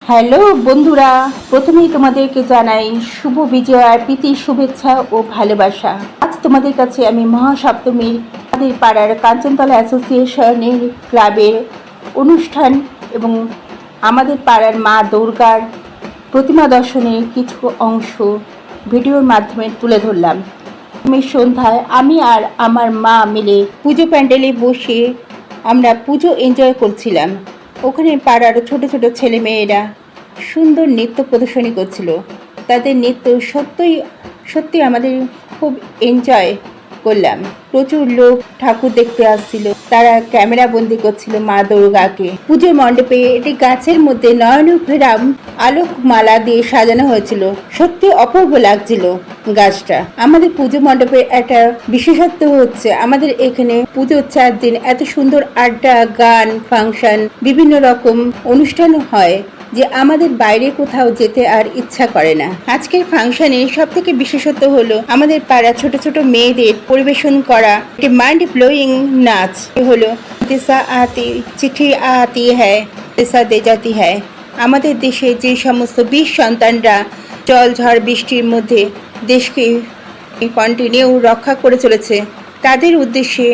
Hello বন্ধুরা, প্রথমেই তোমাদেরকে জানাই শুভ বিজয়ার প্রীতি শুভেচ্ছা ও ভালোবাসা। আজ তোমাদের কাছে আমি মহাসপ্তমীর আমাদের পাড়ার কাঞ্চনতলা অ্যাসোসিয়েশনের ক্লাবের অনুষ্ঠান এবং আমাদের পাড়ার মা দুর্গার প্রতিমা দর্শনের কিছু অংশ ভিডিওর মাধ্যমে তুলে ধরলাম। সন্ধ্যায় আমি আর আমার মা মিলে পুজো প্যান্ডেলে বসে আমরা পুজো এনজয় করছিলাম। ওখানে পাড়ার ছোট ছোট ছেলে মেয়েরা সুন্দর নৃত্য প্রদর্শনী করছিল। তাদের নৃত্য সত্যি আমাদের খুব এনজয় করলাম। প্রচুর লোক ঠাকুর দেখতে আসছিল, তারা ক্যামেরা বন্দি করছিল মা দুর্গাকে। পুজো মণ্ডপে এটি গাছের মধ্যে নয়নঘেরাম আলোকমালা দিয়ে সাজানো হয়েছিল। সত্যি অপূর্ব লাগছিল গাছটা। আমাদের পুজো মণ্ডপের একটা বিশেষত্ব হচ্ছে আমাদের এখানে পুজোর 4 দিন এত সুন্দর আড্ডা, গান, ফাংশন, বিভিন্ন রকম অনুষ্ঠান হয় যে আমাদের বাইরে কোথাও যেতে আর ইচ্ছা করে না। আজকের ফাংশনে সব থেকে বিশেষত্ব হলো আমাদের পাড়া ছোট ছোট মেয়েদের পরিবেশন করা একটি মাইন্ড ব্লোয়িং নাচ হলো দিশা আতি চিঠি আতি হ্যায় দিশা দে জাতি হ্যায়। আমাদের দেশে যে সমস্ত বীর সন্তানরা জল ঝড় বৃষ্টির মধ্যে দেশকে কন্টিনিউ রক্ষা করে চলেছে, তাদের উদ্দেশ্যে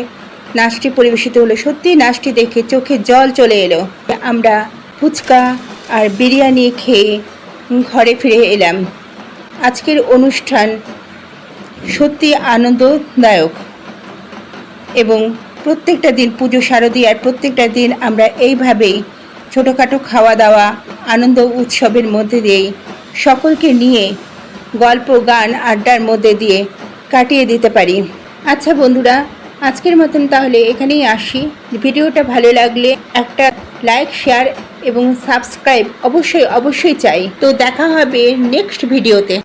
নাচটি পরিবেশিত হলো। সত্যি নাচটি দেখে চোখে জল চলে এলো। আমরা ফুচকা আর বিরিয়ানি খেয়ে ঘরে ফিরে এলাম। আজকের অনুষ্ঠান সত্যি আনন্দদায়ক এবং প্রত্যেকটা দিন পুজো শারদীয়ার প্রত্যেকটা দিন আমরা এইভাবেই ছোটোখাটো খাওয়া দাওয়া আনন্দ উৎসবের মধ্যে দিয়েই সকলকে নিয়ে গল্প গান আড্ডার মধ্যে দিয়ে কাটিয়ে দিতে পারি। আচ্ছা বন্ধুরা, আজকের মতন তাহলে এখানেই আসি। ভিডিওটা ভালো লাগলে একটা লাইক, শেয়ার এবং সাবস্ক্রাইব অবশ্যই চাই। তো দেখা হবে নেক্সট ভিডিওতে।